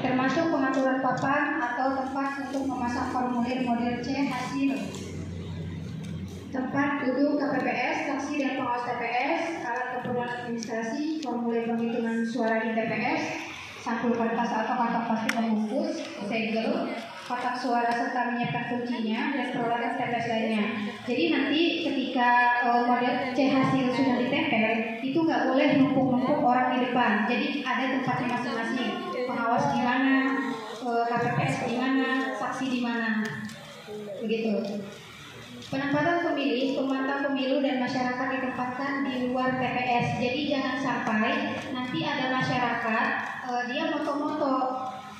termasuk pengaturan papan atau tempat untuk memasang formulir model C hasil, tempat duduk KPPS, saksi dan pengawas TPS, alat keperluan administrasi, formulir penghitungan suara di TPS, sampul kertas atau kantong plastik pembungkus, segel, kotak suara serta menyiapkan kuncinya dan peralatan TPS lainnya. Jadi nanti ketika model C hasil sudah ditempel, itu nggak boleh numpuk-numpuk orang di depan. Jadi ada tempatnya masing-masing. Pengawas di mana, KPPS di mana, saksi di mana, begitu. Penempatan pemilih, pemantau pemilu dan masyarakat ditempatkan di luar TPS. Jadi jangan sampai nanti ada masyarakat dia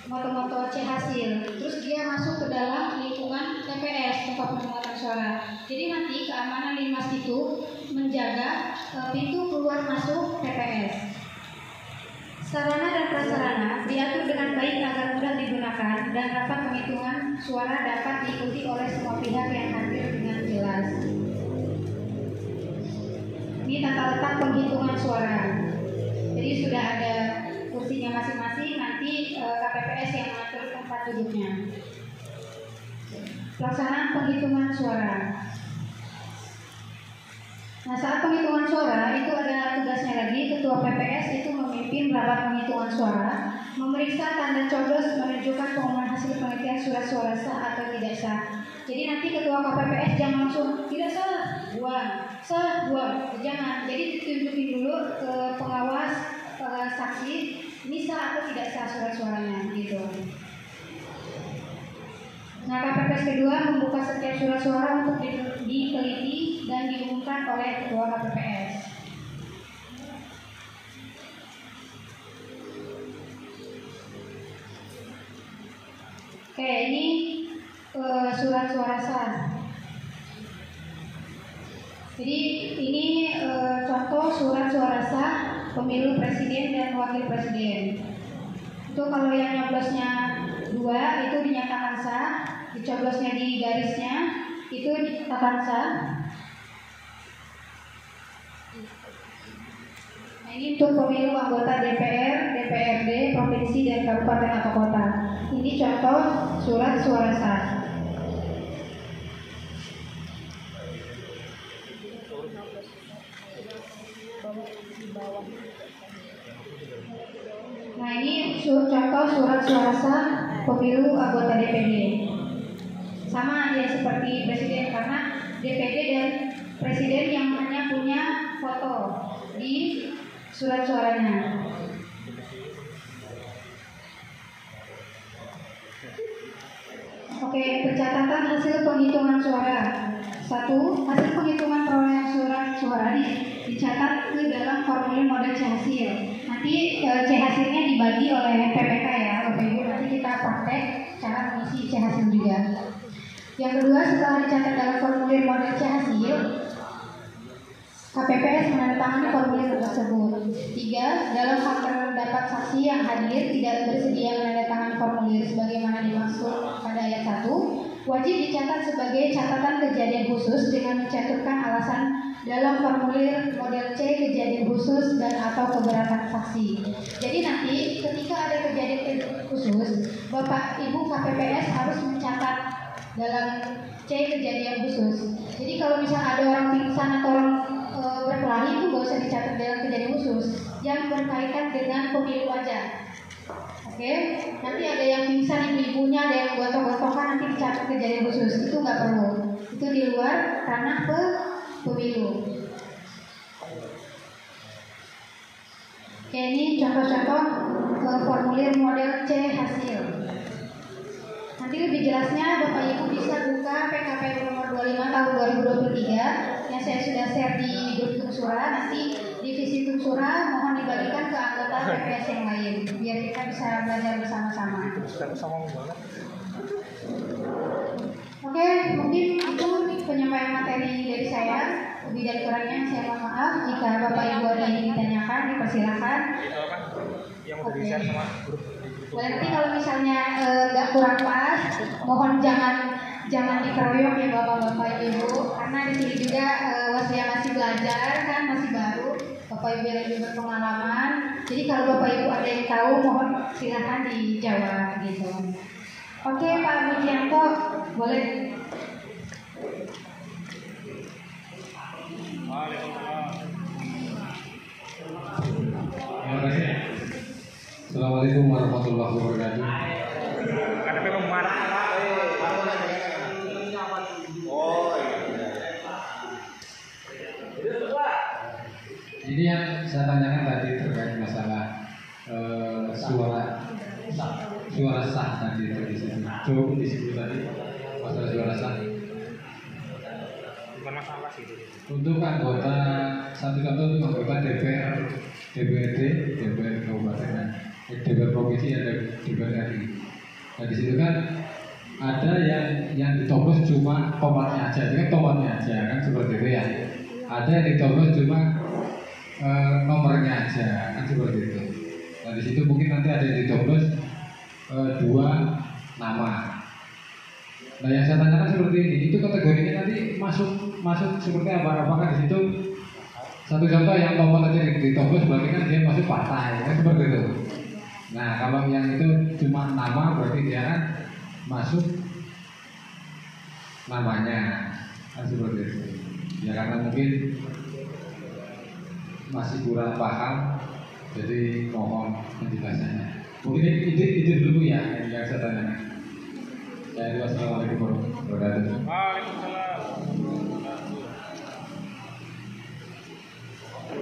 moto-moto C hasil, terus dia masuk ke dalam lingkungan TPS tempat pemungutan suara. Jadi nanti keamanan Linmas itu menjaga pintu keluar masuk TPS. Sarana dan prasarana diatur dengan baik agar mudah digunakan dan rapat penghitungan suara dapat diikuti oleh semua pihak yang hadir dengan jelas. Ini tata letak penghitungan suara. Jadi sudah ada kursinya masing-masing, nanti KPPS yang mengatur tempat duduknya. Pelaksanaan penghitungan suara. Nah, saat penghitungan suara itu ada tugasnya lagi. Ketua PPS itu memimpin rapat penghitungan suara, memeriksa tanda coblos menunjukkan pengumuman hasil penelitian surat suara sah atau tidak sah. Jadi nanti ketua KPPS jangan langsung tidak sah, buang, jangan. Jadi ditunjukin dulu ke pengawas, saksi, ini sah atau tidak sah surat suaranya, gitu. Nah, KPPS kedua membuka setiap surat suara untuk diteliti dan diumumkan oleh ketua KPPS. Oke, ini surat suara sah. Jadi ini contoh surat suara sah pemilu presiden dan wakil presiden. Itu kalau yang nyoblosnya 2 itu dinyatakan sah, dicoblosnya di garisnya itu dinyatakan sah. Nah, ini untuk pemilu anggota DPR, DPRD, provinsi dan kabupaten atau kota. Ini contoh surat suara sah. Nah, ini contoh surat suara sah pemilu anggota DPD. Sama ya seperti presiden, karena DPD dan presiden yang hanya punya foto di surat suaranya. Oke, pencatatan hasil penghitungan suara. 1. Hasil penghitungan perolehan surat suara dicatat ke dalam formulir model C hasil. Nanti C hasilnya dibagi oleh PPK ya, Bapak Ibu. Nanti kita praktek cara mengisi C hasil juga. Yang kedua, setelah dicatat dalam formulir model C hasil, KPPS menandatangani formulir tersebut. 3. Dalam hal terdapat saksi yang hadir tidak bersedia menandatangani formulir sebagaimana dimaksud pada ayat 1, wajib dicatat sebagai catatan kejadian khusus dengan mencantumkan alasan dalam formulir model C kejadian khusus dan atau keberatan saksi. Jadi nanti ketika ada kejadian khusus, Bapak Ibu KPPS harus mencatat dalam C kejadian khusus. Jadi kalau misalnya ada orang pingsan atau orang berkelahi itu gak usah dicatat dalam kejadian khusus yang berkaitan dengan pemilu aja. Oke, nanti ada yang pingsan ibu-ibunya, ada yang gotok-gotokan, nanti dicatat kejadian khusus, itu nggak perlu. Itu di luar ranah pemilu. Oke, ini contoh-contoh formulir model C hasil. Nanti lebih jelasnya Bapak Ibu bisa buka PKPU nomor 25 tahun 2023 yang saya sudah share di grup Tungsura. Nanti divisi Tungsura mohon dibagikan ke anggota PPS yang lain biar kita bisa belajar bersama-sama. Oke, mungkin itu penyampaian materi dari saya. Lebih dari kurangnya saya mohon maaf. Jika Bapak Ibu ada yang ditanyakan, dipersilakan. Oke. Nanti kalau misalnya nggak kurang pas, mohon jangan dikeroyok ya Bapak-Bapak Ibu, karena di sini juga masih belajar kan, masih baru. Bapak Ibu yang lebih berpengalaman. Jadi kalau Bapak Ibu ada yang tahu, mohon silakan dijawab gitu. Oke, Pak Mujianto, boleh. Terima kasih. Assalamualaikum warahmatullahi wabarakatuh. Jadi yang saya tanyakan tadi terkait masalah suara sah tadi itu di situ. Coba di situ tadi masalah suara sah. Bukan masalah sih. Untuk anggota satu contoh untuk anggota DPR, DPRD, DPR Kabupaten, DPR Provinsi, ada DPR RI. Nah di situ kan ada yang ditoblos cuma tomatnya aja, itu kan tomatnya aja kan seperti itu ya. Ada yang ditoblos cuma nomornya aja kan seperti itu. Nah di situ mungkin nanti ada yang ditoblos 2 nama. Nah yang saya tanyakan seperti ini, itu kategorinya nanti masuk seperti apa? Apakah di situ satu contoh yang nomor aja ditoblos berarti kan dia masuk partai kan seperti itu. Nah kalau yang itu cuma nama berarti dia kan masuk namanya kan seperti itu. Ya karena mungkin masih kurang paham, jadi mohon penjelasannya. Mungkin itu dulu ya yang saya tanyakan. Wassalamualaikum warahmatullahi wabarakatuh. Waalaikumsalam.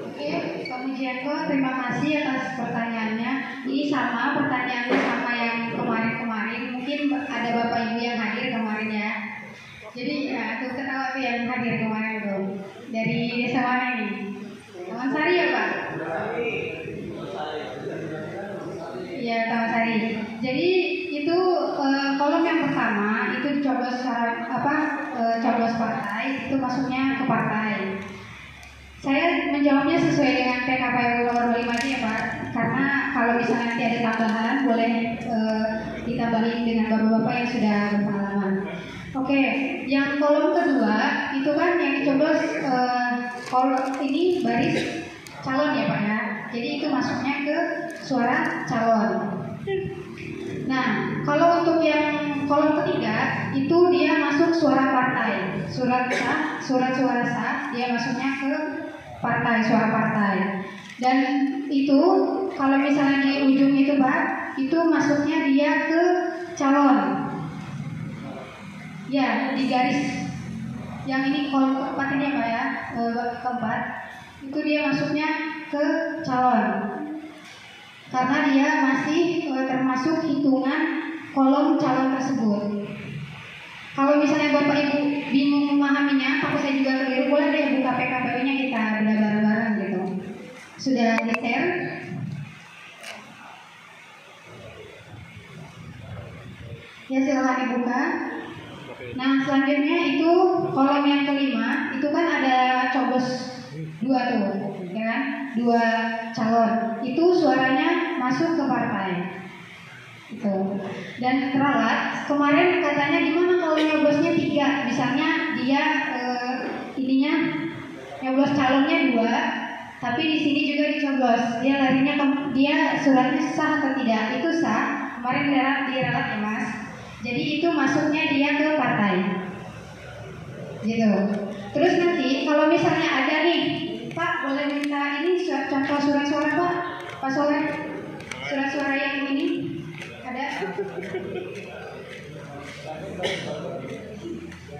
Oke, Pak Mujianto, terima kasih atas pertanyaannya. Ini sama pertanyaannya sama yang kemarin-kemarin. Mungkin ada Bapak Ibu yang hadir kemarin ya. Jadi ya, tuh ketawa tuh yang hadir kemarin tuh. Dari desa mana ini? Taman Sari ya Pak? Iya, Taman Sari. Jadi itu kolom yang pertama itu coblos coblos partai, itu masuknya ke partai. Saya menjawabnya sesuai dengan PKPU nomor 25 aja ya Pak, karena kalau misalnya nanti ada tambahan boleh ditambahin dengan bapak-bapak yang sudah berpengalaman. Oke, yang kolom kedua itu kan yang dicoblos kolom ini baris calon ya Pak ya. Jadi itu masuknya ke suara calon. Nah, kalau untuk yang kolom ketiga itu dia masuk suara partai, surat suara sah, dia masuknya ke partai, suara partai. Dan itu kalau misalnya di ujung itu Pak, itu masuknya dia ke calon. Ya, di garis yang ini kolom keempat ini Pak ya, keempat, itu dia masuknya ke calon. Karena dia masih termasuk hitungan kolom calon tersebut. Kalau misalnya Bapak Ibu bingung memahaminya, takut saya juga keliru, boleh deh buka PKPU-nya kita belajar bareng gitu. Sudah di-share? Ya silakan dibuka. Nah selanjutnya itu kolom yang kelima, itu kan ada coblos 2 tuh, ya kan? 2 calon. Itu suaranya masuk ke partai. Itu. Dan teralat kemarin katanya gimana kalau nyoblosnya 3, misalnya dia ininya nyoblos calonnya 2, tapi di sini juga dicoblos. Dia larinya dia suratnya sah atau tidak? Itu sah. Kemarin diralat ya Mas. Jadi itu masuknya dia ke partai. Gitu. Terus nanti kalau misalnya ada nih, Pak boleh minta ini contoh surat suara Pak Soleh, surat suara yang ini ada?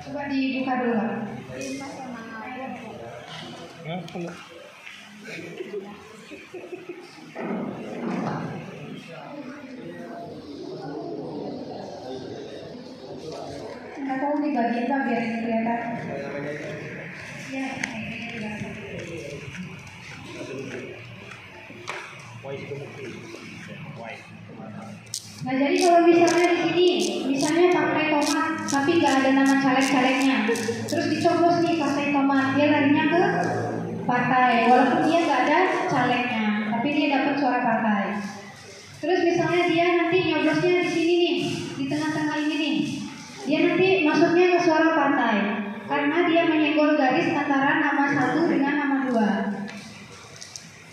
Coba dibuka dulu Pak. Nggak tahu di bagian Pak biar kelihatan. Ya. Nah jadi kalau misalnya di sini, misalnya partai tomat, tapi nggak ada nama caleg-calegnya, terus dicoblos nih partai tomat, dia larinya ke partai, walaupun dia nggak ada calegnya, tapi dia dapat suara partai. Terus misalnya dia nanti nyoblosnya di sini nih, di tengah-tengah ini nih, dia nanti masuknya ke suara partai, karena dia menyenggol garis antara nama 1 dengan nama 2.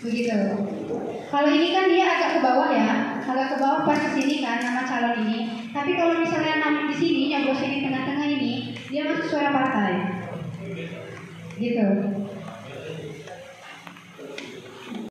Begitu. Kalau ini kan dia agak ke bawah ya, agak ke bawah pas di sini kan nama calon ini. Tapi kalau misalnya di sini nyoblos ini tengah-tengah ini, dia masuk suara partai. Gitu.